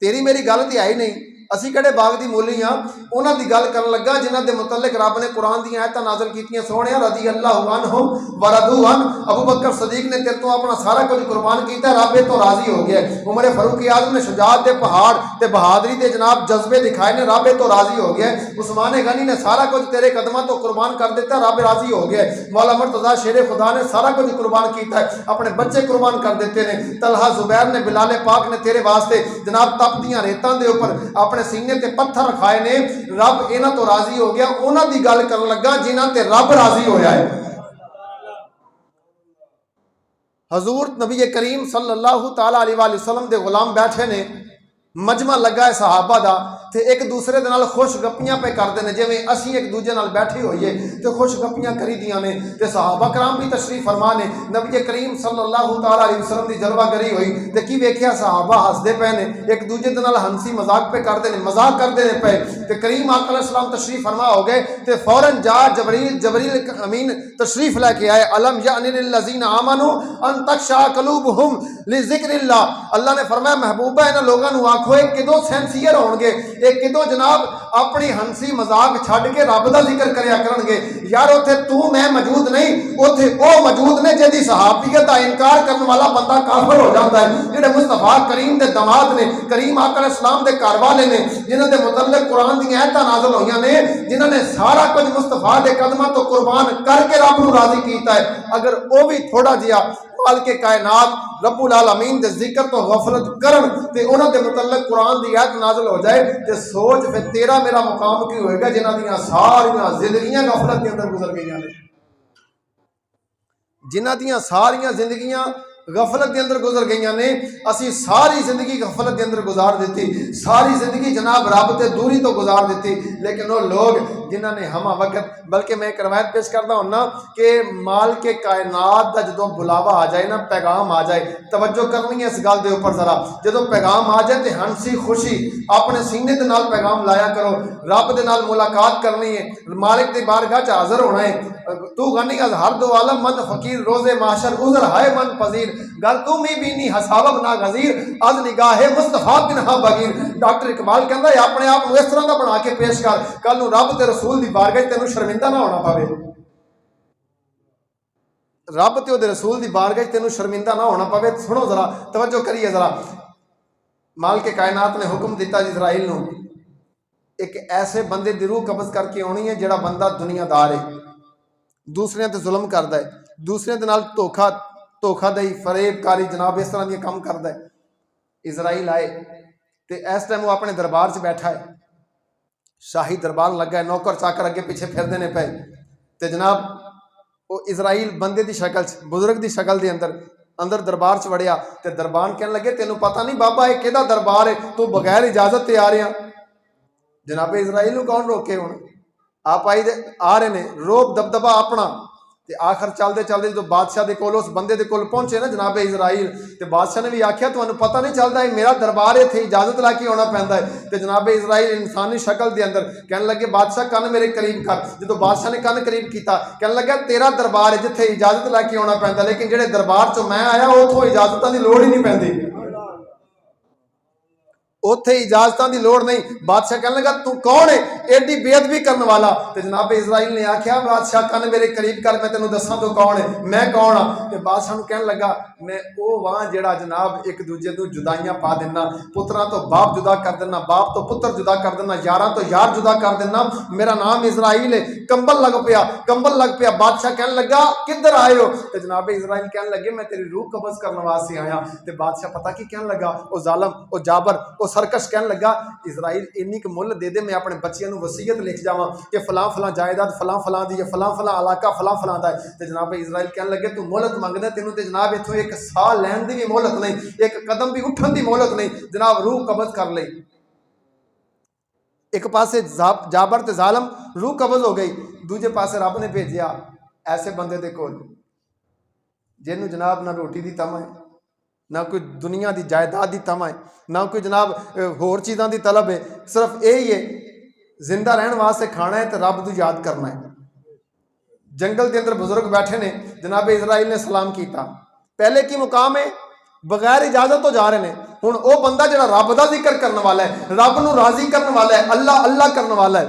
तेरी मेरी गल तो है ही नहीं, असी किहड़े बाग की मूली हाँ। उन्हां दी गल करन लगा जिन्हां दे मुतल्लिक रब ने कुरान दी आयतां नाज़िल कीतियां। सोहणिया रज़ी अल्लाहु अन्हुम व रदू अन, अबू बकर सदीक ने तेरे तो अपना सारा कुछ कुर्बान किया, रब ए तो राजी हो गया। उमर फारूक आज़म ने शुजाअत दे पहाड़ ते बहादरी दे जनाब जज्बे दिखाए ने, रब ए तो राजी हो गया। उस्मान गनी ने सारा कुछ तेरे कदमां तो कुर्बान कर दिता, रब राजी हो गया। मौला मुर्तज़ा शेरे खुदा ने सारा कुछ कुर्बान किया, अपने बच्चे कुर्बान कर दिते ने। तलहा जुबैर ने बिलाल पाक ने तेरे वास्ते जनाब तपदियां रेतां दे उपर अपने सीने ते पत्थर रखाए ने, रब इन्हां तो राजी हो गया। उन्हां दी गल करन लगा जिन्हां ते रब राजी होया है। हजूर नबी करीम सल्लल्लाहु तआला अलैहि वसल्लम दे गुलाम बैठे ने, मजमा लगा है सहाबा दा, ते एक दूसरे दे नाल खुश गप्पियां पे करते हैं, जिवें असीं एक दूजे नाल बैठे होइए तो खुश गप्पियां करी दियां ने। ते सहाबा कराम भी तशरीफ फरमा ने। नबी करीम सल्लल्लाहु तआला अलैहि वसल्लम की जलवागरी हुई तो की वेख्या सहाबा हसदे पे ने, एक दूजे दे नाल हंसी मजाक पे करते हैं, मजाक करते हैं पे। तो करीम आका अलैहिस्सलाम तशरीफ फरमा हो गए तो फौरन जा जबरील अमीन तशरीफ लैके आए। अलम यानि लिल्लज़ीना आमनू अन तख्शा क़ुलूबुहुम लिज़िक्रिल्लाह। अल्लाह ने फरमाया महबूबा इन्हां लोगों को आखो ये किदों सिंसीयर होणगे, ये किदों जनाब अपनी हंसी मजाक छड्ड के रब दा जिक्र करया करनगे। यार उत्थे तू मैं मौजूद नहीं, उत्थे ओ मौजूद ने जिहदी सहाबियत दा इनकार करने वाला बंदा काफिर हो जाता है। जिहड़े मुस्तफा करीम दे दमाद ने, करीम आका अलैहिस्सलाम दे घर वाले ने, जिन्हां दे मुतल्लिक कुरान दी आयतां नाज़िल होईयां ने, जिन्हां ने सारा कुछ मुस्तफा दे कदमां तो कुर्बान करके रब नूं राजी कीता है, अगर वो भी थोड़ा जिहा माल के कायनात रब्बुल आलमीन दे जिक्र तो गफलत करन ते उन्हां दे मुतल्लिक कुरान दी आयत नाज़िल हो जाए ते सोच फिर तेरा मेरा मुकाम की होएगा जिन्हां दियां सारियां जिंदगियां गफलत के अंदर गुजर गईयां ने, जिन्हां दियां सारियां जिंदगियां गफलत के अंदर गुजर गई ने। असी सारी जिंदगी गफलत के अंदर गुजार दी, सारी जिंदगी जनाब रब ते दूरी तो गुजार दी। लेकिन वो लोग जिन्होंने हमा वक्त, बल्कि मैं एक रवायत पेश करता हूँ ना कि माल के कायनात का जो बुलावा आ जाए ना, पैगाम आ जाए, तवज्जो करनी है इस गल के उपर जरा। जो पैगाम आ जाए तो हंसी खुशी अपने सीने के नाल पैगाम लाया करो, रब के नाल मुलाकात करनी है, मालिक की बारगाह च हाजिर होना है। तू गनी अज हर दो आलम मन फकीर रोजे माशर उजर हाय मन पजीर, गल तुम ही बीनी हसाबब ना गजीर अज निगाहे मुस्तफा बिन हा बगीर। डॉक्टर इकबाल कहता है अपने आप को इस तरह का बना के पेश कर, कल नूं रब ते रसूल की बारगाह तेनों शर्मिंदा ना होना पवे, रब ते उहदे रसूल की बारगाह तेनों शर्मिंदा ना होना पवे। सुनो जरा, तवज्जो करिए जरा। माल के कायनात ने हुक्म दिता इजराइल नूं, एक ऐसे बंदे दी रूह कब्ज करके आनी है जिहड़ा बंदा दुनियादार है, दूसरे ते जुल्म करता है, दूसरे के नाल धोखादही फरेबकारी जनाब इस तरह के काम करता है। इजराइल आए तो इस टाइम वो अपने दरबार च बैठा है, शाही दरबार लगा है, नौकर चाकर अगे पीछे फिरते हैं पे, तो जनाब वो इजराइल बंदे की शक्ल बुजुर्ग की शक्ल के अंदर दरबार च वड़िया। तो दरबान कहने लगे तेनों पता नहीं बाबा ये किहदा दरबार है, तू बगैर इजाजत ते आ रहा। जनाब इजराइल को कौन रोके, हुण आप आ रहे ने रोब दबदबा अपना। ते आखिर चलते चलते जो बादशाह के कोल उस बंदे के कोल पहुंचे ना जनाब इजराइल, तो बादशाह ने भी आख्या तुहानू पता नहीं चलता है मेरा दरबार है, इत्थे इजाजत लैके आना पैंदा है। तो जनाब इजराइल इंसानी शक्ल के अंदर कहने लगे बादशाह कन मेरे करीब कर। जो बादशाह ने कन करीब किया, कहने लगा तेरा दरबार है जिथे इजाजत लैके आना पैंदा, लेकिन जेड़े दरबार चो मैं आया उतों इजाजतों की लोड़ ही नहीं पैंदी, उत्थे इजाजतों की लोड़ नहीं। बादशाह कहने लगा तू कौन है एडी बेअदबी करने वाला। तो जनाब इजराइल ने आख्या बादशाह कन मेरे करीब कर, मैं तेनों दसा तू कौन है, मैं कौन हाँ। तो बादशाह नूं कहने लगा मैं वो वहाँ जेड़ा जनाब एक दूजे को जुदाइयां पा देना, पुत्रा तो बाप जुदा कर देना, बाप तो पुत्र जुदा कर देना, यारां तो यार जुदा कर देना, मेरा नाम इजराइल है। कंबल लग पिया, कंबल लग पिया। बादशाह कहने लगा किधर आए हो। तो जनाब इजराइल कहने लगे मैं तेरी रूह कब्ज करने वास्ते आया। तो बादशाह पता की कहने लगा, वो जालम वो जाबर वो सरकश कहने लगा इजराइल इन्नी क मुल दे दे, मैं अपने बच्चों को वसीयत लिख जावा कि फलां फलां जायदाद फलां फलां दी है, फलां फलां इलाका फलां फलां दा है। तो जनाब इजराइल कहने लगे तू मोहलत मंगदा, तेनों तो जनाब इत्थों एक साह लैण दी भी मोहलत नहीं, एक कदम भी उठन की मोहलत नहीं, जनाब रूह कब्ज कर ली। एक पासे जाबर ते जालम रूह कब्ज हो गई, दूजे पासे रब ने भेजिया ऐसे बंदे दे कोल जिन्होंने जनाब ना रोटी की तमा है, ना कोई दुनिया की जायदाद की तमा है, ना कोई जनाब होर चीज़ों की तलब है, सिर्फ यही है जिंदा रहने वास्ते खाना है तो रब को याद करना है। जंगल के अंदर बुजुर्ग बैठे ने, जनाब इजराइल ने सलाम किया। पहले की मुकाम है बगैर इजाजत तो जा रहे हैं। हुण वो बंदा जिहड़ा रब दा जिक्र करने वाला है, रब नूं राजी करने वाला है, अल्लाह अल्लाह करने वाला है,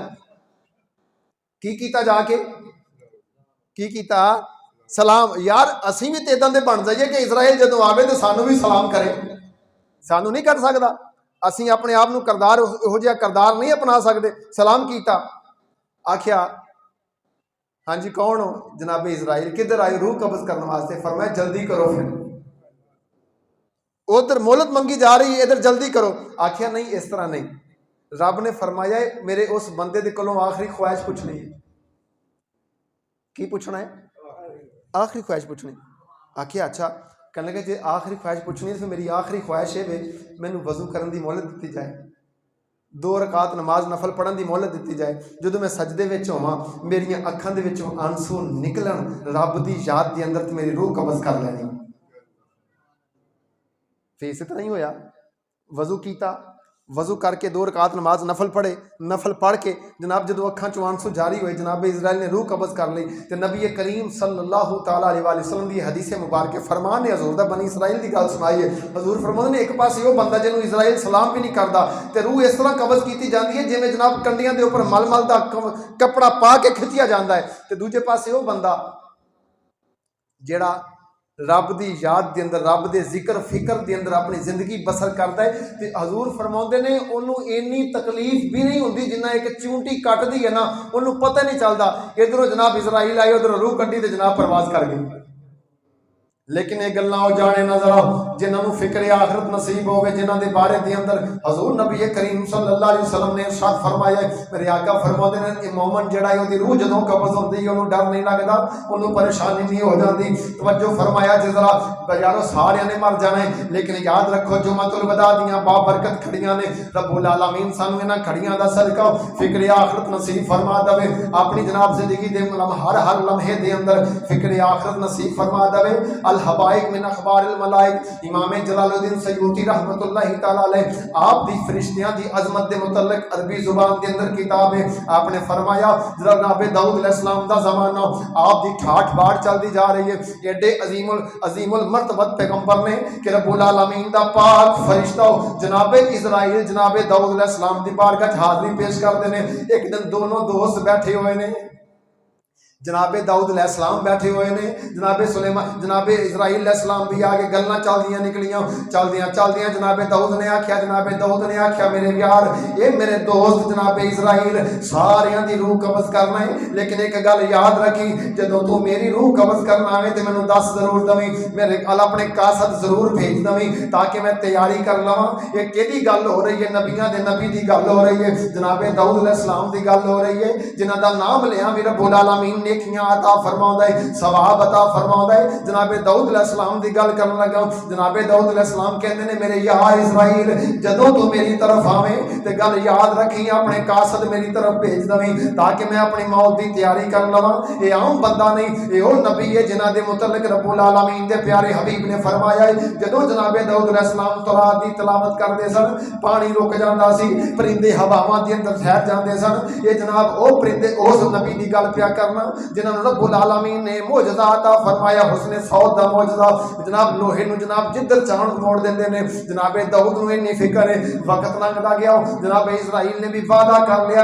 की कीता जाके की कीता सलाम। यार असीं भी तो इदां दे बन जाइए कि इजराइल जदों आवे तो सानू भी सलाम करे। सानू नहीं कर सकदा, असीं अपने आप नूं करदार इहो जिहा करदार नहीं अपना सकदे। सलाम कीता, आख्या हाँ जी कौन हो? जनाबे इजराइल, किधर आए? रूह कब्ज करने वास्ते। फरमाया जल्दी करो, फिर उधर मोहलत मंगी जा रही है, इधर जल्दी करो। आख्या नहीं, इस तरह नहीं। रब ने फरमाया मेरे उस बंदे दे कोलों आखिरी ख्वाहिश पूछनी है। की पूछना है? आखिरी ख्वाहिश पूछनी। आखिया अच्छा। कहने लगे जे आखिरी ख्वाहिश पूछनी है तो मेरी आखिरी ख्वाहिश है वे मैनू वजू करने की मोहलत दी जाए, 2 रकात नमाज नफल पढ़न की मोहलत दी जाए। जो मैं सजदे विच होवां मेरिया अखां दे विचों आंसू निकलन, रब की याद के अंदर तो मेरी रूह कब्ज कर लैनी। फिर इस तरह ही होया, वजू कीता, वजू करके 2 रकात नमाज नफल पढ़े, नफल पढ़ के जनाब जो अखां चों आंसू जारी हुए, जनाब इजराइल ने रूह कब्ज कर ली। तो नबी करीम सल्लल्लाहु तआला अलैहि वसल्लम की हदीस मुबारक फरमान ने हजूर दा बनी इसराइल की गल सुनाई है। हजूर फरमाते ने एक पासे वो बंदा जिन्होंने इजराइल सलाम भी नहीं करता तो रूह इस तरह कब्ज की जाती है जिवें जनाब कंडियां के उपर मल मल का कपड़ा पा के खिंचिया जाता है। तो दूजे पासे वो बंदा जिहड़ा रब की याद के अंदर, रब के जिक्र फिक्र के अंदर अपनी जिंदगी बसर करता है। तो हजूर फरमाते ने उन्होंने इन्नी तकलीफ भी नहीं होती जिन्ना एक चूंटी कटदी है ना, उन्होंने पता नहीं चलता। इधरों जनाब इजराइल आए, उधरों रूह कड्डी तो जनाब परवाज कर गई। लेकिन ये गल्लां ओ जाने ना जरा जिन्होंने फिक्र आखिरत नसीब होवे, जिन्हों के बारे के अंदर हजूर नबी करीम सल्लल्लाहु अलैहि वसल्लम ने इरशाद फरमाया, मेरे आका फरमाते हैं कि मोमन जिहड़ा है ओहदी रूह जदों कब्ज होती है उन्होंने डर नहीं लगता, उन्होंने परेशानी नहीं हो जाती। तवज्जो फरमाया जे जरा यारों सारिया ने मर जाना है, लेकिन याद रखो जुम्मतुल वदा दियां बाबरकत खड़ियां ने। रब्बुल आलमीन सानू इन्हां खड़ियां दा सदका फिक्र आखिरत नसीब फरमा देवे। अपनी जनाब जिंदगी दे हर लम्हे दे अंदर फिक्र आखिरत नसीब फरमा देवे। हबाइक मिन अखबारिल मलाइक इमाम जलालुद्दीन सयूती रहमतुल्लाहि तआला अलैह आप दी फरिश्तियां दी अजमत दे मुतल्लिक अरबी जुबान के अंदर किताब है। आपने फरमाया जनाब दाऊद अलैहिस्सलाम दा ज़माना आप दी ठाठ बाट चलती जा रही है। एडे अजीमुल मर्तबत पैगंबर ने कि रब्बुल आलमीन दा पाक फरिश्ता जनाब इजराइल जनाब दाऊद अलैहिस्सलाम दी बारगाह हाज़री पेश करते हैं। एक दिन दोनों दोस्त बैठे हुए ने, जनाबे दाऊद अलैहिस्सलाम बैठे हुए ने, जनाबे सुलेमान जनाबे इजराइल अलैहिस्सलाम भी आगे गल्लां चलदियां निकलियां। चलदियां जनाबे दाऊद ने आख्या मेरे यार ये मेरे दोस्त जनाबे इजराइल सारियां दी रूह कब्ज करना है, लेकिन एक गल याद रखी जदों तू मेरी रूह कब्ज करना आवे तो मैनूं दस जरूर दवीं, मेरे अल अपने कासद जरूर भेज दवीं ताकि मैं तैयारी कर लवां। ये किहदी गल हो रही है? नबियां दे नबी दी गल हो रही है, जनाबे दाऊद अलैहिस्सलाम दी गल हो रही है, जिन्हां दा नाम लिया भी रब्बुल आलमीन नेकियां अता फरमाउंदा है, सवाब अता फरमाउंदा है। जनाबे दाऊद अलैहिस्सलाम दी गल करन लगा। जनाबे दाऊद अलैहिस्सलाम कहंदे ने मेरे यार इजराइल जदों तू मेरी तरफ आवे ते गल याद रखी अपने कासद मेरी तरफ भेज दवीं ताकि मैं अपनी मौत की तैयारी कर लवां। ये आम बंदा नहीं, ये वो नबी है जिन्हां दे मुतल्लिक रब्बुल आलमीन दे प्यारे हबीब ने फरमाया है जदों जनाबे दाऊद अलैहिस्सलाम तौरात दी तिलावत करते सन पानी रुक जाता सी, परिंदे हवावां दे अंदर ठहर जाते सन। ये जनाब वो परिंदे उस नबी की गल पिया करना जिन्होंने रब्बुल आलमीन ने मोजज़ा अता फरमाया, हुस्ने सौद दा मोजज़ा जनाब लोहे नूं जनाब जिधर चाहण मोड़ देंदे ने। जनाबे दाऊद नूं इन्नी फिक्र है, वक्त लंघदा गया। जनाबे इजराइल ने भी वादा कर लिया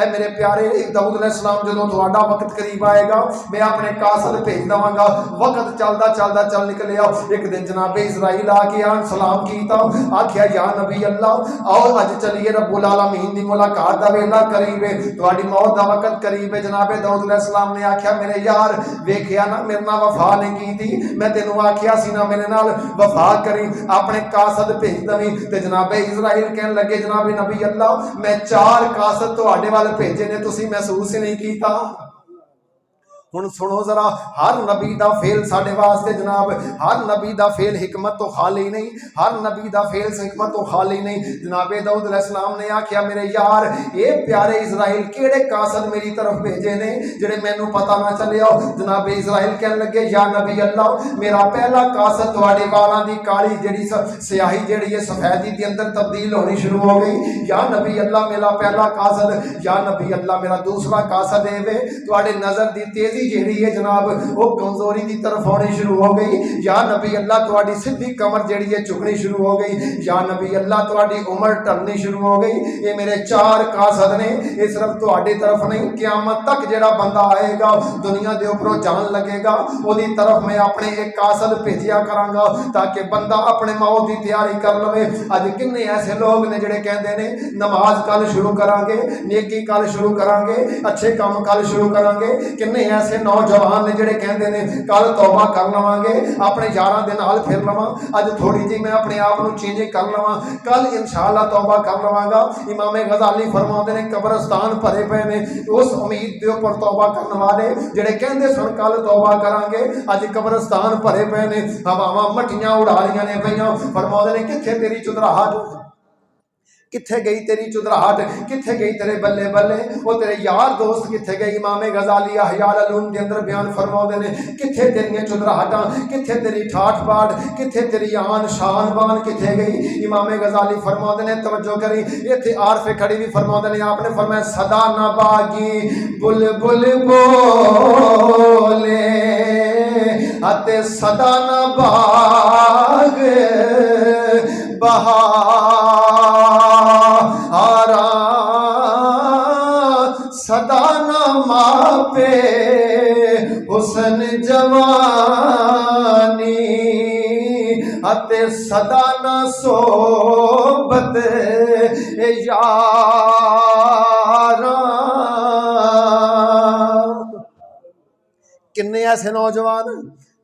मेरे प्यारे दाऊद अलैहिस्सलाम जदों तुहाडा वक्त करीब आएगा मैं अपने कासद भेज देवांगा। वक्त चलदा चल निकलिया। एक दिन जनाबे इजराइल आके आन सलाम कीता, आख्या या नबी अल्लाह आओ अज चलिए रब्बुल आलमीन दी मुलाकात दा वेला करीब है, तुहाडी मौत दा वक्त करीब है। जनाबे दाऊद अलैहिस्सलाम ने आख्या मेरे यार वेखिया ना मेरे नाल वफा नहीं की, मैं तेनों आख्या सी ना मेरे नाल वफा करी, अपने कासद भेज दवीं। ते जनाबे इजराइल कहन लगे जनाबे नबी अल्लाह मैं 4 कासद तुहाडे वाल भेजे ने, तुसीं महसूस ही नहीं कीता। हुण सुनो जरा, हर नबी दा फेल साडे वास्ते जनाब, हर नबी दा फेल हिकमत तो खाली नहीं, हर नबी दा फेल हिकमत तो खाली नहीं। जनाबे दाऊद अलैहिस्सलाम ने आख्या मेरे यार ये प्यारे इजराइल केड़े कासद मेरी तरफ भेजे ने जेड़े मैनू पता ना चलिया। जनाबे इजराइल कहन लगे या नबी अल्लाह मेरा पहला कासद तुहाडे वालां दी काली जेड़ी स्याही जेड़ी है सफेदी दे अंदर तब्दील होनी शुरू हो गई। या नबी अल्लाह मेरा पहला कासद, या नबी अल्लाह मेरा दूसरा कासद है तुहाडे नजर दी तेजी जिहड़ी है जनाब वो कमजोरी की तरफ आनी शुरू हो गई। या नबी अल्लाह तुहाडी सीधी कमर जिहड़ी है झुकनी शुरू हो गई। या नबी अल्लाह तुहाडी उम्र टलनी शुरू हो गई। ये मेरे चार कासद ने, ये सिर्फ तुहाडी तरफ नहीं, क़यामत तक जिहड़ा बंदा आएगा दुनिया के उपरों जान लगेगा ओदी तरफ मैं अपने एक कासद भेजिया करांगा ताकि बंदा अपने मौत की तैयारी कर लवे। अज किन्ने ऐसे लोग ने जिहड़े कहंदे ने नमाज कल शुरू करांगे, नेकी कल शुरू करांगे, अच्छे काम कल शुरू करांगे। किन्ने ऐसे नौजवान ने जिहड़े कहंदे ने कल तौबा कर लवांगे, अपने यारां दे नाल फिर लवां, अज थोड़ी जी मैं अपने आप नूं चेंज कर लवां, कल इंशाअल्लाह तौबा कर लवांगा। इमाम गजाली फरमाउंदे ने कब्रिस्तान भरे पे ने उस उम्मीद के उपर तौबा करने वाले जिहड़े कहंदे सन कल तौबा करांगे, अज कब्रिस्तान भरे पे ने, हवावां मट्टियां उड़ा रहियां ने पईयां। फरमाउंदे ने कित्थे तेरी चुदराहट, कित्थे गई तेरी चुदराहट, कित्थे गई तेरे बल्ले बल्ले, वो तेरे यार दोस्त कित्थे गए। इमाम गजाली अहयाल उलूम के अंदर बयान फरमाउंदे ने कित्थे तेरियां चुदराहटां, कित्थे तेरी ठाठ बाट, कित्थे तेरी आन शान बान कित्थे गई। इमाम गजाली फरमाउंदे ने तवज्जो करी, इत्थे आरफे खड़ी भी फरमाउंदे ने, आपने फरमाया सदा ना बागी बुलबुल बोले अते सदा ना बाग बहारा सदा न मापे हुस्न जवानी अते सदा न सोबत यारा। किन्ने ऐसे नौजवान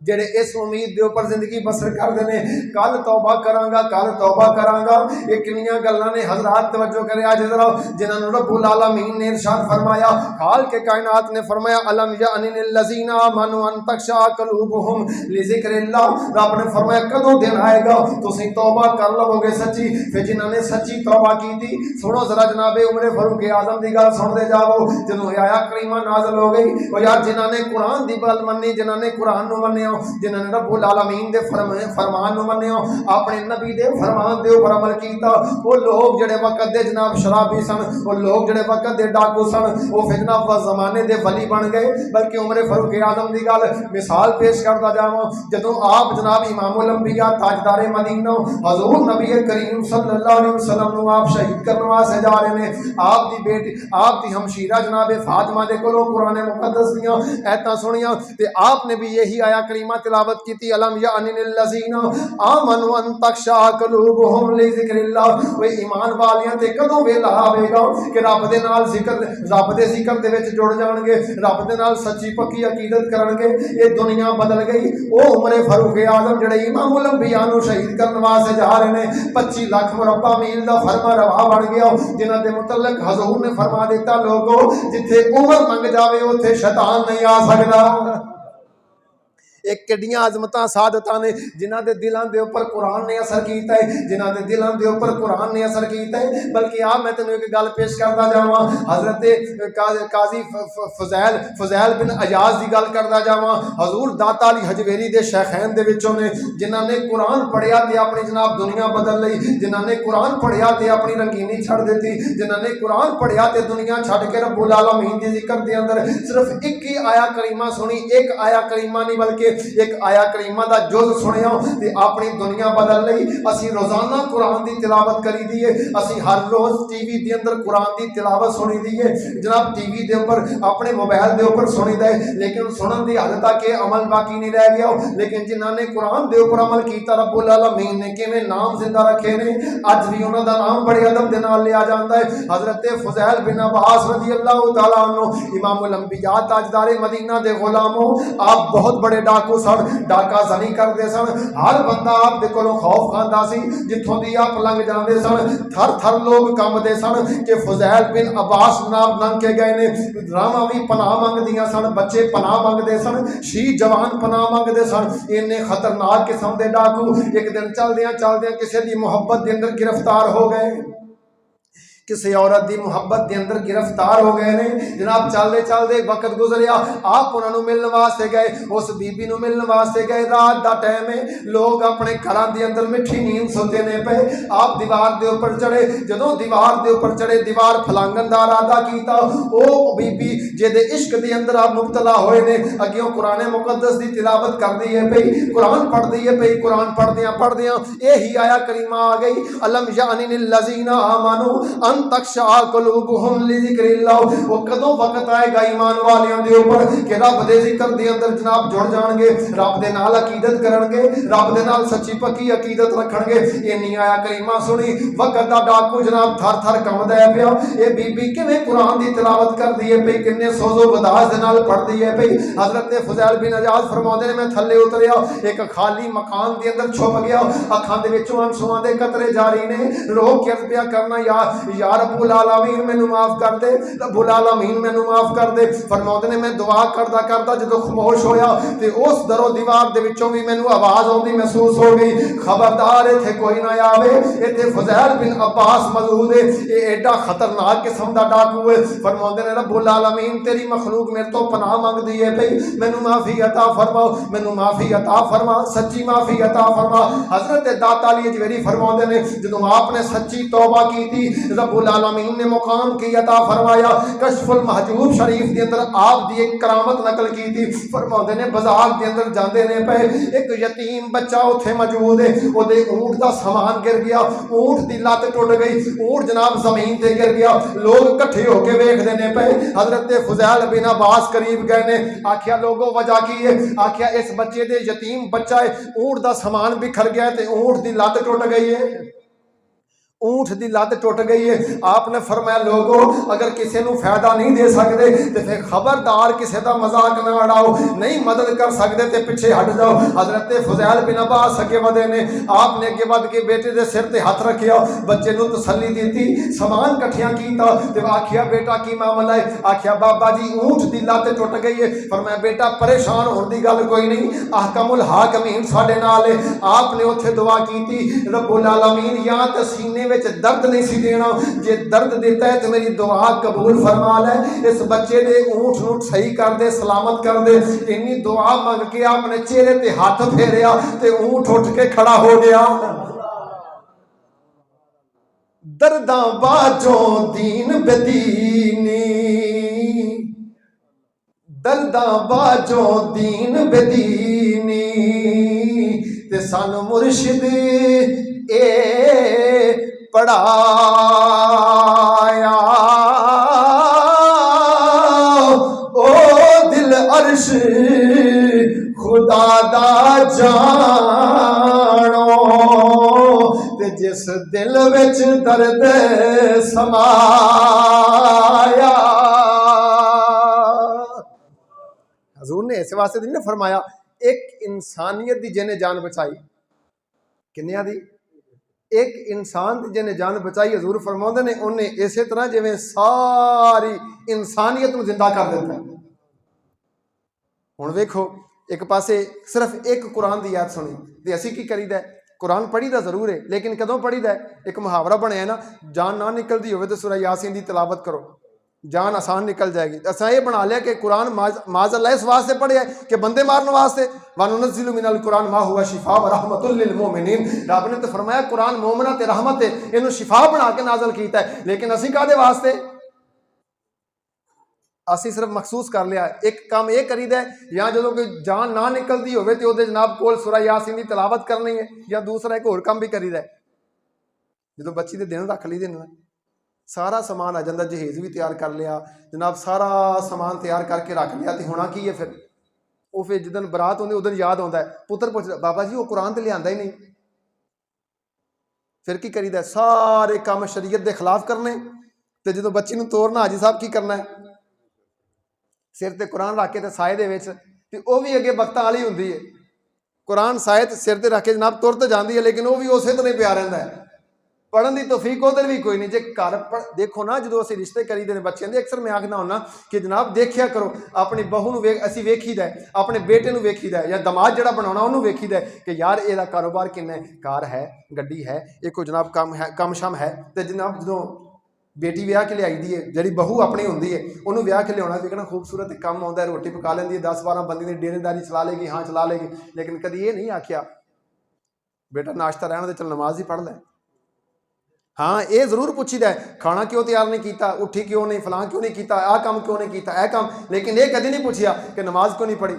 जेड़े इस उम्मीद के उपर जिंदगी बसर करते हैं कल तौबा करांगा, कल तौबा करांगा। ये किन्नियां गल्लां ने हजरात तवज्जो करे आज जरा, जिन्होंने रब्बुल आलमीन ने इरशाद फरमाया, खाल के कायनात ने फरमाया अलम यानिल लज़ीना आमनू अन तख्शा क़ुलूबुहुम लिज़िक्रिल्लाह। रब ने फरमाया कदों दिन आएगा तुसीं तौबा कर लवोगे सच्ची, फिर जिन्होंने सच्ची तौबा की थी। सुनो जरा जनाबे उमर फारूक आजम की गल सुनते जाओ। जदों आया करीमा नाज़िल हो गई, और यार जिन्होंने कुरान की गल मन्नी, जिन्होंने कुरान नूं मन्निया, जिन्होंने रब्बुल आलमीन दे फरमान नूं मन्निया, अपने नबी दे फरमान दे उपर अमल कीता, वो लोग जिहड़े वक्त दे जनाब शराबी सन, वो लोग जिहड़े वक्त दे डाकू सन, वो फिर जनाब ज़माने दे वली बन गए। बल्कि उमर फारूक आज़म की गल मिसाल पेश करता जावां, जदों आप जनाब इमामुल अंबिया ताजदारे मदीना हजूर नबी करीम सल्लल्लाहु अलैहि वसल्लम नूं आप शहीद करने वास्ते जा रहे हैं, आप दी बेटी आप दी हमशीरा जनाब फातिमा दे कोलों कुरान मुकद्दस दीयां ऐतां सुनियां ते आपने भी यही आया करीमा तिलावत की थी अलम यानिल लज़ीना आमनू अन तख्शा क़ुलूबुहुम लिज़िक्रिल्लाह। वे ईमान वालियां ते कदों वेला आवेगा कि रब दे नाल जिक्र, रब दे जिक्र दे विच जुड़ जाणगे, रब दे नाल सच्ची पक्की अकीदत करनगे। ये दुनिया बदल गई। वो उमर फारूक आज़म जिहड़े इमामुल अंबिया नूं शहीद करने वास्ते जा रहे हैं, 25 लाख मुरब्बा मील का फरमा रवा बन गया, जिन्हां दे मुतल्लक हजूर ने फरमा दिता लोगो जिथे उमर लंघ जावे उत्थे शैतान नहीं आ सकदा। एक किड्डियां अजमतां सादतां ने जिन्हां दे दिलां दे उपर कुरान ने असर कीता है, जिन्हां दे दिलां दे उपर कुरान ने असर कीता है। बल्कि आ मैं तैनूं एक गल पेश करदा जावां, हज़रत काजी फज़ैल बिन अयाज की गल करदा जावां। हजूर दाता अली हजवेरी दे शेखैन दे विचों ने, जिन्हां ने कुरान पढ़िया ते अपनी जनाब दुनिया बदल लई, जिन्हां ने कुरान पढ़िया ते अपनी रंगीनी छड़ दी, जिन्हां ने कुरान पढ़िया ते दुनिया छड़ के रब्बुल आलमीन दी जिक्र दे अंदर सिर्फ एक ही आया करीमा सुनी, एक आया करीमा नहीं बल्कि एक आया करीमा दा जुज सुनिया ते अपनी दुनिया बदल लई। असी रोजाना कुरान की तिलावत करी दी है, असी हर रोज टीवी के अंदर कुरान की तिलावत सुनी दी है जनाब, टीवी के उपर अपने मोबाइल के उपर सुनी दे, लेकिन सुनन की हद तक अमल बाकी नहीं रह गया। लेकिन जिन्होंने कुरान के उपर अमल किया रब्बुल आलमीन ने किवें नाम जिंदा रखे ने, अज भी उन्हों का नाम बड़े अदब के नाल लिया जाता है। हजरत फज़ैल बिन अब्बास रज़ी अल्लाह तआला अन्हु इमामुल अंबिया ताजदारे मदीना दे गुलामों, आप बहुत बड़े डाकू सन, डाका जनी करते सन, हर बंदा आप दे कोलों खौफ खांदा सी, जिथों दी आप लंघ जाते सन थर थर लोग कंबदे सन कि फज़ैल बिन अब्बास नाम लंघ के गए ने। रावां भी पनाह मंगदियां सन, बच्चे पनाह मंगते सन, शी जवान पनाह मंगते सन। इन्ने खतरनाक किस्म के डाकू एक दिन चलदियां चलदियां किसी की मुहब्बत के अंदर गिरफ्तार हो गए। किसी औरत की मुहब्बत के अंदर गिरफ्तार हो गए ने जनाब। चलते चलते वक्त गुजरिया, आप उन्होंने मिलने वास्ते गए, उस बीबी को मिलने वास्ते गए। रात का टाइम है, लोग अपने घरों के अंदर मिठी नींद सोते ने पे। आप दीवार के उपर चढ़े, जो दीवार के उपर चढ़े दीवार फलांगन का इरादा किया। वो बीबी जिहदे इश्क के अंदर आप मुबतला होए ने अग्यों कुरान मुकद्दस की तिलावत करती है पई, कुरान पढ़ती है पई। कुरान पढ़दियां पढ़दियां यही आया करीमा आ गई, अलम यानी लजीना आमनु अन तख्शा कुलूबुहुम लिज़िक्रिल्लाह। वो कदों वक्त आएगा ईमान वालियों के ऊपर कि रब दे जिक्र दे अंदर जनाब जुड़ जाएंगे, रब दे नाल अकीदत करनगे, रब दे नाल सच्ची पक्की अकीदत रखणगे। ये नहीं आया करीमा सुनी, वक्त दा डाकू जनाब थर थर कंबदा है पिया। ये बीबी किवें कुरान दी तिलावत करदी है पई, किन्ने सोजो बदास दे नाल पढ़दी है पई। हजरत फुज़ैल बिन इयाज़ फरमाउंदे ने मैं थल्ले उतरिया, एक खाली मकान के अंदर छुप गया, अखां दे विचों अंसुआं दे कतरे जारी ने। रो के अर्ज पिया करना, या रब्बुल आलमीन मैनू माफ कर दे, रब्बुल आलमीन मैनू माफ कर दे। फरमाउंदे ने मैं दुआ करदा करदा जदों खामोश होया ते उस दरो दीवार दे विचों भी मैनू आवाज आउंदी महसूस हो गई, खबरदार इत्थे कोई ना आवे, इत्थे फुज़ैल बिन अब्बास मौजूद है, ये एडा खतरनाक किस्म दा डाकू है। फरमाउंदे ने रब्बुल आलमीन तेरी मखलूक मेरे तो पनाह मंगदी है पई, मैनू माफी अता फरमाओ, मैनू माफी अता फरमा, सच्ची माफी अता फरमा। हजरत दाता अली अजमेरी फरमाउंदे ने जदों आपने सच्ची तौबा की थी, रब्बुल आलमीन ने मुकाम की अता फरमाया। कशफुल महजूब शरीफ के अंदर आप दी एक करामत नकल की थी। फरमाउंदे ने बाजार के अंदर जाते ने पे, एक यतीम बच्चा उत्थे मौजूद है, ओदे ऊंट का सामान गिर गया, ऊंट की लत टुट गई, ऊंट जनाब जमीन ते गिर गया। लोग इकट्ठे होके वेखदे ने पे। हजरत फुज़ैल बिन अब्बास करीब गए ने, आखिया लोगों वजह की है? आखिया इस बच्चे दे यतीम बच्चा है, ऊंट का समान बिखर गया ते ऊंट की लत टुट गई है, ऊंट की लत टुट गई है। आपने फरमाया लोगो अगर किसी को फायदा नहीं दे सकते तो फिर खबरदार किसी का मजाक ना उड़ाओ, नहीं मदद कर सकते तो पिछे हट जाओ। हजरत फुज़ैल बिन अब्बास अगे वधे ने, आपने अगे वध के बेटे के सिर पर हथ रखिया, बच्चे को तसल्ली दी, समान कट्ठिया किया तो आखिया बेटा की मामला है? आखिया बाबा जी ऊंट की लत टुट गई है। फरमाया बेटा परेशान होने की गल कोई नहीं, अहकमुल हाकिमीन साडे नाल है। आपने उत्थे दुआ की, रब्बुल आलमीन या तो सीने दर्द नहीं सी देना, जे दर्द देता है तो मेरी दुआ कबूल फरमा ले, इस बच्चे दे ऊंट नूट सही कर दे, सलामत कर दे। इन्नी दुआ मंग के अपने चेहरे ते हाथ फेरिया ते ऊंट उठ के खड़ा हो गया। दर्दां बाजों दीन बेदीनी, दर्दां बाजों दीन बेदीनी ते सानू मुर्शिद ए पढ़ाया। ओ दिल अर्श खुदा दा जानो, ते जिस दिल विच दर्द समाया। हजूर ने इस वास्ते नहीं फरमाया, एक इंसानियत दी जिन्हें जान बचाई, किन्निया दी? एक इंसान की जिन्हें जान बचाई। हजूर फरमाते ने उन्हें इस तरह जिवें सारी इंसानियत को जिंदा कर दिता। हुण वेखो एक पासे सिर्फ एक कुरान की आयत सुनी तो असी की करीदा है, कुरान पढ़ी दा जरूर है लेकिन कदों पढ़ी दा? एक मुहावरा बनया ना, जान ना निकलती हो तो सूरह यासीन की तिलावत करो, जान आसान निकल जाएगी। असा ये बना लिया कि कुरान माज़अल्लाह इस वास्ते पढ़िया कि बंदे मारने वास्ते। वनुनज़्ज़िलु मिनल कुरान मा हुवा शिफा व रहमतुल लिल मोमिनीन। रब ने तो फरमाया कुरान मोमिना ते रहमत है, इन्हू शिफा बना के नाजल किया है। लेकिन असी कादे वास्ते? असी सिर्फ महसूस कर लिया एक काम यह करीदा है, या जो कोई जान ना निकलती हो तो जनाब कोल सूरह यासीन की तिलावत करनी है, या दूसरा एक होर काम भी करीदा है। जो बच्ची के दिन रख ली दिन सारा समान आ जाता, जहेज भी तैयार कर लिया जनाब, सारा समान तैयार करके रख लिया तो होना की है फिर? वो फिर जिदन बरात होंगी उदन याद आता है, पुत्र पूछता बाबा जी वो कुरान तो लिया ही नहीं, फिर की करीदा? सारे काम शरीयत के खिलाफ करने। तो जो बच्ची को तोरना हाजी साहब की करना है? सिर ते कुरान रख के साए दे विच, ते वो भी अगे वक्तां वाली हुंदी है। कुरान साए सिर ते रख के जनाब तुर तो जाती है, लेकिन वो भी उस तरह पिया रहिंदा है। पढ़न की तौफीक उधर भी कोई नहीं। जे घर देखो ना जो असीं रिश्ते करीदे ने बच्चों के, अक्सर मैं आखना होना कि जनाब देखिया करो अपनी बहू नूं असीं वेखीदा है, अपने बेटे नूं वेखीदा है, या दमाद जिहड़ा बनाउणा उहनूं वेखीदा है कि यार इहदा कारोबार किन्ना है, कार है, गड्डी है, एक कोई जनाब कम है, कम शम है। तो जनाब जो बेटी विआह के लियाई दी है, जी बहू अपनी होंगी है, उन्होंने विआह के लिया देखना खूबसूरत काम आता है, रोटी पका लेंदी है, 10-12 बंदी की डेरेदारी चला लेगी, हाँ चला लेगी, लेकिन कभी ये नहीं आख्या बेटा नाश्ता रहने दे, चल नमाज ही पढ़ लै। हाँ ये जरूर पूछीदा है खाना क्यों तैयार नहीं किया, उठी क्यों नहीं, फलां क्यों नहीं किया, आ काम क्यों नहीं किया, यह काम, लेकिन ये कभी नहीं पूछया कि नमाज क्यों नहीं पढ़ी,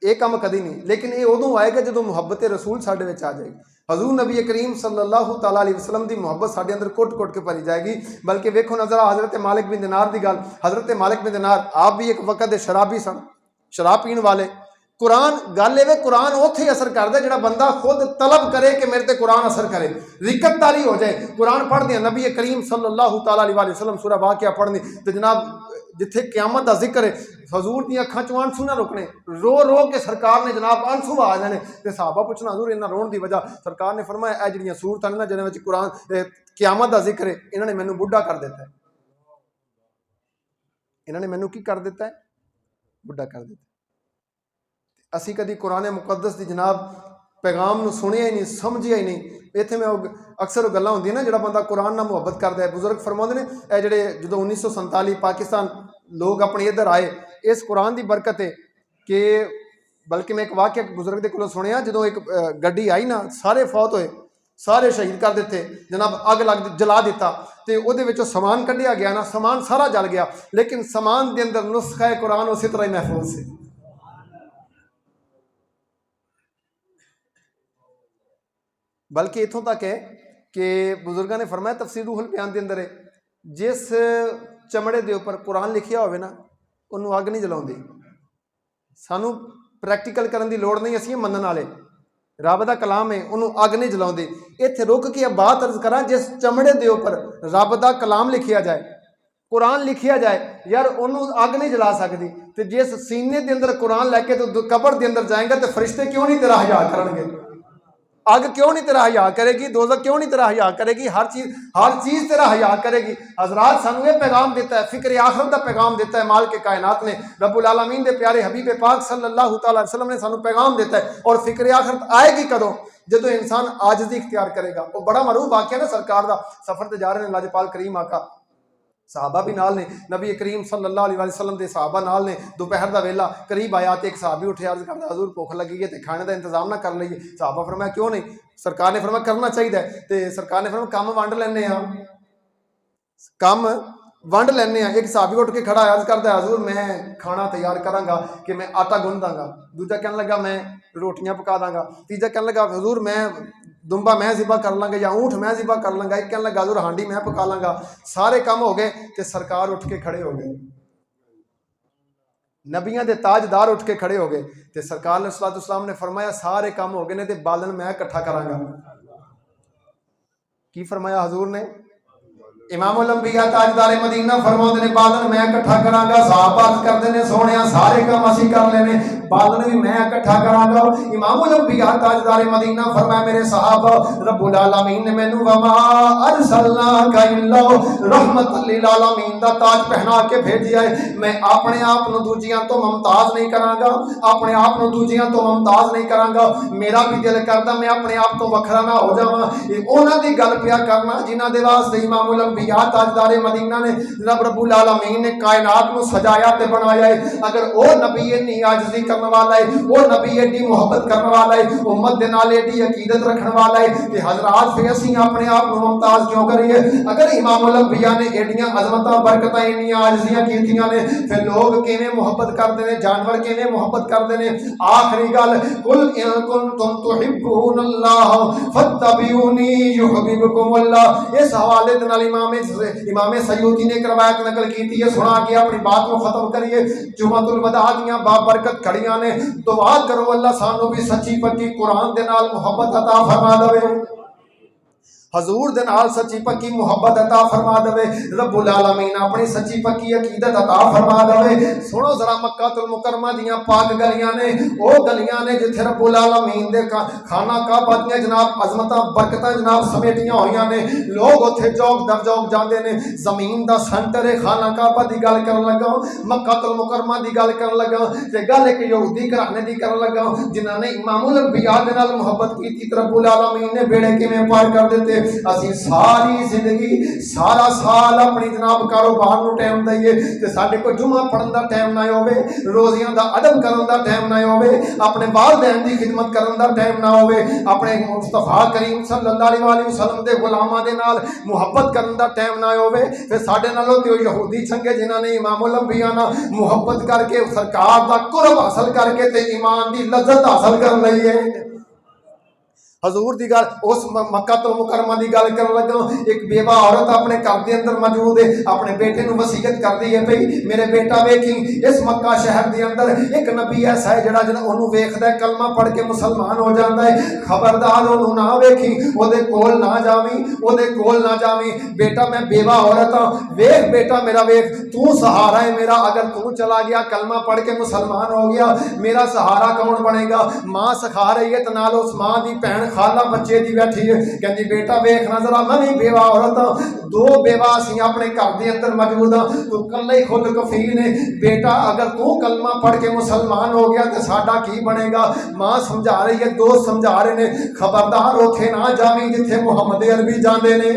ये काम कभी नहीं। लेकिन ये उदों आएगा जो मुहब्बत रसूल साडे विच आ जाएगी। हजूर नबी करीम सल्लल्लाहु तआला अलैहि वसल्लम की मुहब्बत साडे अंदर कुट कुट के भरी जाएगी। बल्कि वेखो नजर हज़रत मालिक बिन दिनार की गल, हज़रत मालिक बिन दिनार आप भी एक वक्त के शराबी सन, शराब पीण वाले। कुरान गल ये कुरान उत्थे असर करता है जो बंदा खुद तलब करे कि मेरे ते कुरान असर करे, रिकतदारी हो जाए। कुरान पढ़ते नबी करीम सल्लल्लाहु तआला अलैहि वसल्लम सूरह वाक़िया पढ़नी तो जनाब जिथे क़यामत का जिक्र है, हजूर दी अखां चों आंसू ना रुकने, रो रो के सरकार ने जनाब आंसू आ जाने। तो सहाबा पुछना हजूर इन्हां रोण की वजह, सरकार ने फरमाया यह जिहड़ियां सूरतां ने जिन्हां विच कुरान क़यामत का जिक्र है, इन्होंने मैनू बुढ़ा कर दिता है, इन्होंने मैनू की कर दिता है, बुढ़ा कर दिता। असी कभी कुरान मुकद्दस की जनाब पैगाम सुनिया ही नहीं, समझिया ही नहीं। इत्थे मैं अक्सर गल्लां होंदियां ना, जिहड़ा बंदा कुरान नाल मुहब्बत करता है, बुजुर्ग फरमाउंदे ने ए जिहड़े जो 1947 पाकिस्तान लोग अपने इधर आए, इस कुरान की बरकत है कि बल्कि मैं एक वाक्य बुजुर्ग के कोलों सुनिया, जो एक गड्डी आई ना, सारे फौत होए, सारे शहीद कर दिते जनाब, अग लग जला दिता, तो वो समान कढ़िया गया ना, समान सारा जल गया, लेकिन समान के अंदर नुस्खा है कुरान उसी तरह ही महफूज से। बल्कि इतों तक है कि बुजुर्गों ने फरमाया तफसीर रूहुल बयान के अंदर है, जिस चमड़े के उपर कुरान लिखिया होवे ना, उन्होंने अग नहीं जलाउंदी। सानू प्रैक्टिकल करने की लोड़ नहीं, असीं मनण वाले, रब का कलाम है, उन्होंने अग नहीं जलाउंदी। इत्थे रुक के बात अर्ज करा, जिस चमड़े के उपर रब का कलाम लिखिया जाए, कुरान लिखिया जाए, यार उन्होंने अग नहीं जला सकती। तो जिस सीने के अंदर कुरान लैके तो कबर के अंदर जाएगा, तो फरिश्ते क्यों नहीं तेरा हया करनगे, अग क्यों नहीं तेरा हया करेगी, दोज़ख क्यों नहीं तेरा हया करेगी, हर चीज़ तेरा हया करेगी। हजरात सानू ये पैगाम देता है, फिक्र आखिरत का पैगाम देता है माल के कायनात ने, रब्बुल आलमीन दे प्यारे हबीब पाक सल्लल्लाहु तआला अलैहि वसल्लम ने सानू पैगाम देता है। और फिक्र आखिरत आएगी कदों, जो इंसान आजिज़ी इख्तियार करेगा। वो बड़ा मरूफ वाक़या ना, सरकार का सफ़र ते जा रहे हैं लाजपाल करीम आका, सहाबा भी नाल ने, नबी करीम सल्लल्लाहु अलैहि वसल्लम के सहाबा नाल ने। दोपहर का वेला करीब आया तो एक सहाबी उठे, अर्ज करता हजूर भुख लगी है, तो खाने का इंतजाम ना कर लीए। सहाबा फरमाया क्यों नहीं, सरकार ने फरमाया करना चाहिए। तो सरकार ने फरमाया काम वंड लैने, काम वंड लैने। एक सहाबी उठ के खड़ा अर्ज करता हजूर मैं खाना तैयार कराँगा कि मैं आटा गुन दाँगा, दूजा कहने लगा मैं रोटियां पका दाँगा, तीजा कहने लगा हजूर मैं दुंबा मैं जिबा कर लाँगा या ऊँट मैं जिबा कर लाँगा, एक कहने लगा हजूर हांडी मैं पका लाँगा। सारे काम हो गए तो सरकार उठ के खड़े हो गए, नबियां दे ताजदार उठ के खड़े हो गए। तो सरकार ने सल्लल्लाहु अलैहि वसल्लम ने फरमाया सारे काम हो गए ने, तो बालन मैं इकट्ठा कराँगा। की फरमाया हजूर ने, इमामुल अंबिया ताजदारे मदीना फरमाते ने बालन मैं इकट्ठा करांगा। सहाबा करते ने सोहणिया सारे काम असीं कर लेने, बालन भी मैं इकट्ठा करांगा। इमामुल अंबिया ताजदारे मदीना फरमाया मेरे सहाबा रब्बुल आलमीन ने मैनू वमा अरसलनाका इल्ला रहमतल लिल आलमीन दा ताज पहना के भेजिया है। मैं अपने आप नूं दूजियां तो मुमताज नहीं करांगा, अपने आप नूं दूजियां तो मुमताज नहीं करांगा। मेरा भी दिल करदा मैं अपने आप तो वखरा ना हो जावां। उन्हां दी गल पिया करना जिन्हां दे वास्ते इमामुल अंबिया ताजदारे मदीना ने रब रब्बुल आलमीन ने कायनात नूं सजाया ते बनाया है। अगर ओ नबी इन्नी आजिज़ी करने वाला है, ओ नबी एडी मुहब्बत करने वाला है, उम्मत दे नाल एडी अकीदत रखने वाला है, ते हजरात फिर असीं अपने आप नूं मुमताज क्यों करिए? अगर इमामुल अंबिया ने एडियां अजमतां बरकतां इन्नियां आजिज़ियां कीतियां ने, फिर लोग किवें मुहब्बत करदे ने, जानवर किवें मुहब्बत करदे ने। आखिरी गल कुल इन कुंतुम तुहिब्बूनल्लाह फत्तबिऊनी युहिब्बुकुमुल्लाह। इस हवाले दे नाल इमाम सयूती ने रवायत नकल की है, सुना के अपनी बात को खत्म करिए। जुमातुल वदा दियां बाबरकत खड़ियां ने, दुआ करो अल्लाह सानू भी सच्ची पक्की कुरान दे नाल मुहब्बत अता फरमा देवे, हजूर दे नाल सच्ची पक्की मुहब्बत अता फरमा देवे, रब्बुल आलमीन अपनी सच्ची पक्की अकीदत अता फरमा देवे। सुनो जरा मक्कातुल मुकरमा दियां पाक गलियां ने, ओ गलियां ने जिथे रब्बुल आलमीन दे खाना काबा दियां जनाब अजमतां बरकतां जनाब समेटियां होईयां ने। लोग उत्थे चौक दर चौक जांदे ने। जमीन दा सेंटर है खाना काबा दी गल करन लगा, मक्कातुल मुकरमा दी गल करन लगा, ते गल एक यहूदी घराने दी करन लगा जिन्हां ने इमामुल अंबिया दे नाल मुहब्बत कीती। रब्बुल आलमीन ने बेड़े किवें पार कर दिते। ਅਸੀਂ ਸਾਰੀ ਜ਼ਿੰਦगी सारा साल अपनी जनाब कारोबार ਨੂੰ टाइम दईए ਤੇ ਸਾਡੇ ਕੋਲ जुमा पढ़न का टाइम ना होवे, रोजियां का अदब करन का टाइम ना होवे, अपने वालिदैन की खिदमत करन का टाइम ना होवे, अपने मुस्तफा करीम सल्लल्लाहु अलैहि वसल्लम के गुलामां दे नाल मुहब्बत करन का टाइम ना होवे। फिर साडे नालों ते यहूदी चंगे जिन्हां ने इमामुल अंबिया नाल मुहब्बत करके सरकार का कुर्ब हासिल करके ते ईमान की लज्जत हासिल कर लई है। हजूर की गल उस मक्का तो मुकरमा की गल कर लगा, एक बेवा औरत अपने घर के अंदर मौजूद है, अपने बेटे को वसीयत करती है पई मेरे बेटा वेखी इस मक्का शहर के अंदर एक नबी ऐसा है जरा उन्होंने वेखदा है कलमा पढ़ के मुसलमान हो जाता है, खबरदार उन्होंने ना वेखी, ओदे कोल ना जावी, ओदे कोल ना जावी, बेटा मैं बेवा औरत हाँ, वेख बेटा मेरा वेख, तू सहारा है मेरा, अगर तू चला गया कलमा पढ़ के मुसलमान हो गया मेरा सहारा कौन बनेगा। माँ सिखा रही है तो नाल उस माँ की भैन खाला बच्चे की बैठी है, कहती बेटा वेखना जरा मैं भी बेवा औरत हाँ, दो बेवा असी अपने घर के अंदर मौजूद हाँ, तू कल ही खुद कफील ने, बेटा अगर तू कलमा पढ़ के मुसलमान हो गया तो साडा की बनेगा। माँ समझा रही है, दोस्त समझा रहे हैं, खबरदार उथे ना जावी जिथे मुहम्मद अरबी जाते ने।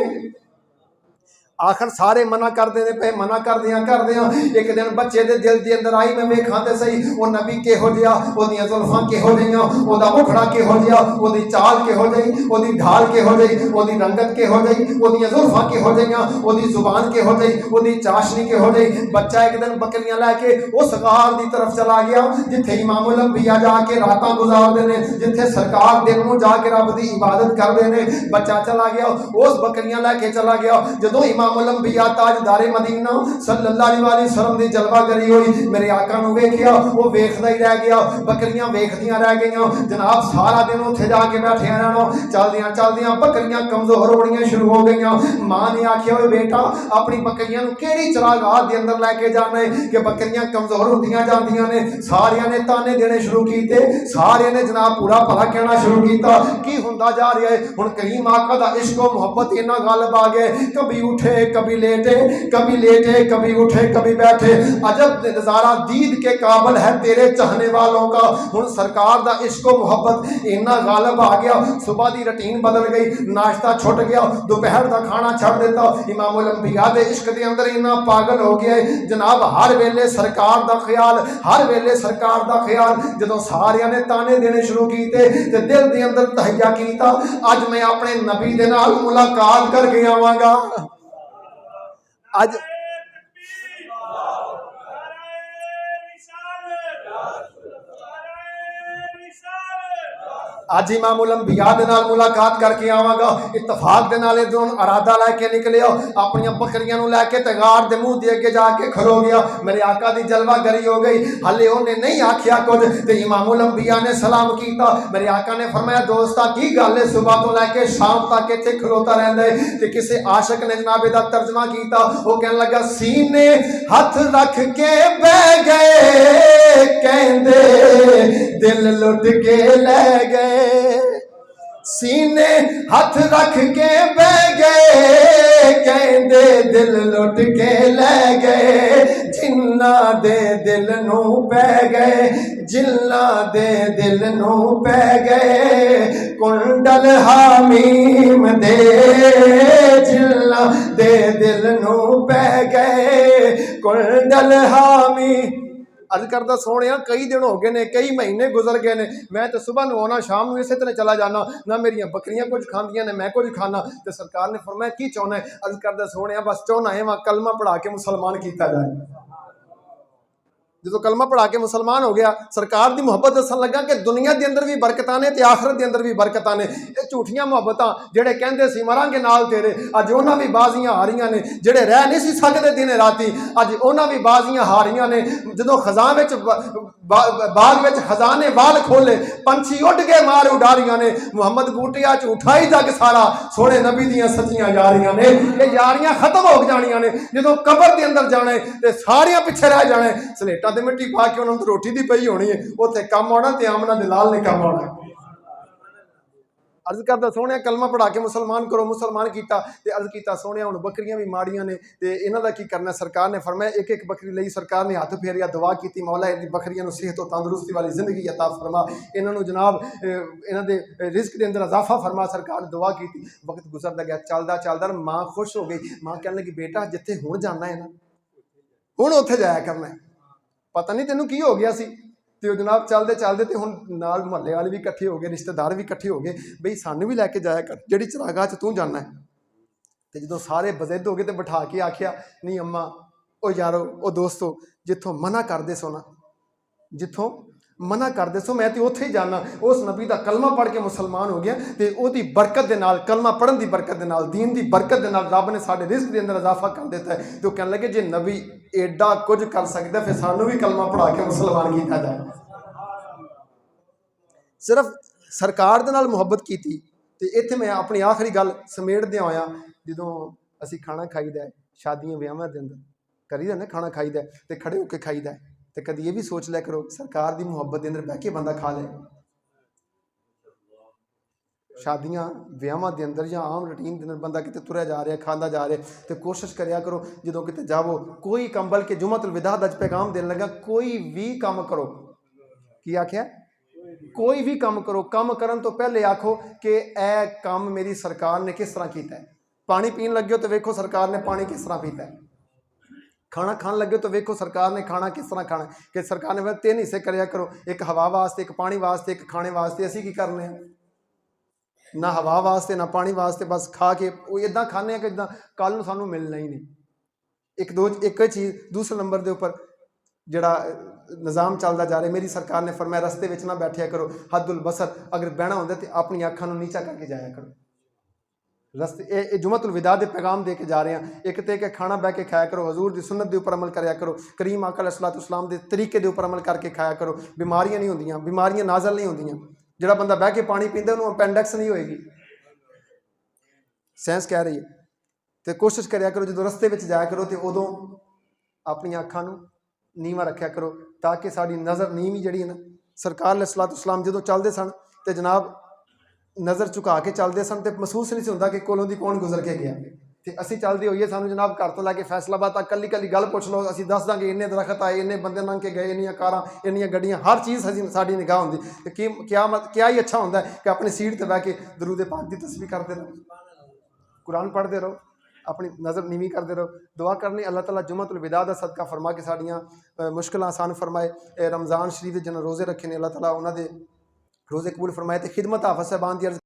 आखिर सारे मना करते हैं पे, मना करदियां एक दिन बच्चे के दिल के अंदर आई मैं वेखा तो सही वो नबी किहो जिहा, ओदियां जुल्फां किहो जिहियां, ओदा मुखड़ा किहो जिहा, ओदी चाल किहो जही, ओदी ढाल किहो जही, ओदी रंगत किहो जही, ओदियां जुल्फां किहो जिहियां, ओदी जुबान किहो जही, ओदी चाशनी किहो जही। बच्चा एक दिन बकरियां लैके उस गार की तरफ चला गया जिथे इमामुल अंबिया जाके रातां गुजारते हैं, जिथे सरकार दिन में जाके रब की इबादत करते हैं। बच्चा चला गया उस बकरियां लैके चला गया, जदों इमामुल अंबिया ताजदारे मदीना सल्लल्लाहु अलैहि वसल्लम दी जलवागरी हुई, मेरे आका नूं वेखिया वो वेखदा ही रह गया, बकरियां वेखदियां रह गईयां, जनाब सारा दिन उत्थे जाके बैठिया रहना, चलदियां चलदियां बकरियां कमजोर होणियां शुरू हो गईयां। मां ने आखिया ओए बेटा अपनी बकरियां नूं किहड़ी चरागाह दे अंदर लैके जाना है कि बकरियां कमजोर होंदियां जांदियां ने। सारियां ने ताने देने शुरू कीते, सारे ने जनाब पूरा भला कहना शुरू किया, की हुंदा जा रहा है। हुण करीम आका दा इश्क व मुहब्बत इन्ना गालिब आ गया, कभी उठे कभी लेटे, कभी लेटे कभी उठे कभी बैठे, अजब नजारा दीद के काबिल है तेरे चाहने वालों का। हुण सरकार दा इश्क व मुहब्बत इन्ना गालिब आ गया, सुबह की रूटीन बदल गई, नाश्ता छुट गया, दोपहर का खाना छड़ देता, इमामुल अंबिया दे इश्क दे अंदर इन्ना पागल हो गया है जनाब, हर वेले सरकार दा ख्याल, हर वेले सरकार दा ख्याल। जदों सारियां ने ताने देने शुरू कीते ते दिल दे अंदर तहैया कीता अज मैं अपने नबी दे नाल मुलाकात करके आवांगा। आज अज इमामुल अंबिया दे नाल मुलाकात करके आवांगा। इतफाक दे नाल इधरों अरादा लैके निकलिया, अपनी बकरियां नूं लैके ते गार दे मुंह दे अगे जाके खलो गया। मेरे आका दी जलवागरी हो गई, हले उन्हें नहीं आखिया कुछ ते इमामुल अंबिया ने सलाम कीता। मेरे आका ने फरमाया दोस्ता की गल है, सुबह तो लैके शाम तक इत्थे खलोता रहिंदा है। ते किसी आशिक ने जनाब दा तर्जमा कीता, वो कहन लगा सीने हथ रख के बह गए, कहंदे दिल लुट के लै गए, सीने हथ रख के बह गए, कहंदे दिल लुट के लै गए, जिन्ना दे दिल नू पै गए, जिन्ना दे दिल नू पै गए, कुंडल हामीम दे जिन्ना दे दिल नू पै गए, कुंडल हामी। अर्ज करदा सोने कई दिन हो गए ने, कई महीने गुजर गए ने, मैं तो सुबह नू आना शाम नू इसे तरह चला जाना, ना मेरिया बकरियां कुछ खांदियां ने मैं कुछ खाना। तो सरकार ने फरमाया की चाहना है, अर्ज करदा सोने बस चाहना है वहाँ कलमा पढ़ा के मुसलमान किया जाए। जो कलमा पढ़ा के मुसलमान हो गया, सरकार की मुहब्बत दसन लगा कि दुनिया के अंदर भी बरकत ने ते आखिरत के अंदर भी बरकत ने। ये झूठियां मुहब्बत जेडे कहते सी मरांगे नाल तेरे, अज उन्हां भी बाजियां हारियां ने, जेडे रह नहीं सी सकदे दिन राती अज उन्हां भी बाजियां हारियां ने। जो खजान बाग में खजाने वाल खोले, पंछी उड़ के मार उडारियां ने, मुहम्मद बूटिया झूठा ही जग सारा सोने नबी दियां सच्चियां यारियां ने। ये यारियां खत्म हो जानियां ने, जो कबर के अंदर जाने ते सारियां पिछे रह जाने। सलेटा ते मिट्टी पा के उन्होंने रोटी दी पई होनी है, उत्थे कम आना ते आमना दे लाल ने कम आना। अर्ज करदा सोहणिया कलमा पढ़ा के मुसलमान करो, मुसलमान किया ते अर्ज किया सोहणिया हुण बकरियां भी माड़ियां ने ते इन्हां दा की करना। सरकार ने फरमाया एक एक बकरी लई सरकार ने हथ फेरिया, दुआ की मौला इहदी बकरियां नूं सेहत तो तंदुरुस्ती वाली जिंदगी अता फरमा, इन्हां नूं जनाब इन्हां दे रिस्क के अंदर इजाफा फरमा। सरकार ने दुआ की, वक्त गुजरदा गया, चलदा चलदा माँ खुश हो गई। माँ कहने लगी बेटा जिथे हुण जाना है ना हुण उत्थे जाया करना है, पता नहीं तेनों की हो गया सी। तो जनाब चलते चलते तो हुण नाल मुहल्ले वाले भी इकट्ठे हो गए, रिश्तेदार भी इकट्ठे हो गए, बई सानू भी लैके जाया कर जिहड़ी चरागाह च तू जाना है। तो जो सारे बजिद हो गए तो बिठा के आखिया नहीं अम्मा ओ यारो ओ दोस्तों जिथों मना करदे सो ना, जिथों मना करदे सो मैं तो उत्थे ही जाना। उस नबी का कलमा पढ़ के मुसलमान हो गया तो उसकी बरकत के नाल, कलमा पढ़न की बरकत के नाल, दीन की बरकत के नाल रब ने साडे रिस्क के अंदर इजाफा कर दिता है। तो कहने लगे जे नबी एडा कुछ कर सकता फिर सानू भी कलमा पढ़ा के मुसलमान किया जाए। सिर्फ सरकार दे नाल मुहब्बत की ते इत्थे मैं अपनी आखिरी गल समेटदे होया, जदों असीं खाना खाईदा है शादियां विआहां दे अंदर करीदा ना, खाना खाईदा ते खड़े होके खाईदा है, तो कभी ये भी सोच लिया करो सरकार की मुहब्बत के अंदर बह के बंदा खा ले। शादियां विआहां के अंदर या आम रूटीन के अंदर बंदा किते तुरया जा रहा खांदा जा रहा, तो कोशिश करिया करो जो किते जावो कोई काम, बल्कि जुम्मतुल विदा दा पैगाम देने लगा कोई भी काम करो, की आख्या कोई भी काम करो, काम करन तो पहले आखो कि ए काम मेरी सरकार ने किस तरह किया है। पानी पीन लगे हो तो वेखो सरकार ने पानी किस तरह पीता है, खाना खान लगे तो वेखो सरकार ने खाना किस तरह खाना, कि सरकार ने 3 हिस्से कराया करो, एक हवा वास्ते, एक पानी वास्ते, एक खाने वास्ते। असी की करने हैं ना हवा वास्ते ना पानी वास्ते, बस खा के इदा खाने कि इदा कल सानू मिलना ही नहीं। एक चीज़ दूसरे नंबर के उपर जड़ा निज़ाम चलता जा रहा, मेरी सरकार ने फरमाया रस्ते में ना बैठिया करो, हदुल बसर अगर बहना होंगे तो अपनी अखां नूं नीचा करके जाया करो। रस्ते ये जुम्मतुल विदा दे पैगाम दे के जा रहे हैं। एक तो कि खाना बह के खाया करो, हजूर की सुन्नत के उपर अमल कराया करो, करीम आका अलैहिस्सलातु वस्सलाम के तरीके के उपर अमल करके खाया करो। बीमारियां नहीं होंदियां, बीमारियां नाजल नहीं होंदियां, जिहड़ा बंदा बह के पानी पींदा उन्होंने अपेंडिक्स नहीं होएगी, साइंस कह रही है। तो कोशिश कराया करो जो रस्ते में जाया करो तो उदों अपन अखां नूं नीवा रखा करो, ताकि साड़ी नज़र नीवी जी है ना, सरकार अलैहिस्सलातु वस्सलाम जो चलते सन तो जनाब नज़र झुका के चलते सन तो महसूस नहीं होंदा कि कोलों दी कौन गुजर के गया। तो असी चलते होइए सानू जनाब घर तो लैके फैसलाबाद तक कली कली गल पुछ लो, असी दस देंगे इन्ने दरख्त आए, इन्ने बंदे लंघ के गए, इन्नियां कारां, इन्नियां गड्डियां, हर चीज़ असी साड़ी निगाह होंदी। तो क्या ही अच्छा होंदा है कि अपनी सीट पर बह के दरूद पाक की तस्बीह करते रहो, कुरान पढ़ते रहो, अपनी नज़र नीवी करते रहो। दुआ करनी अल्लाह ताला जुम्मतुल विदा दा सदका फरमा के साड़ियाँ मुश्किलां आसान फरमाए। रमज़ान शरीफ जिन्हें रोज़े रखे ने अल्लाह ताला उन्होंने रोज़े कबूल फरमाए। तो खिदमत हाफ़िज़ साहबान दी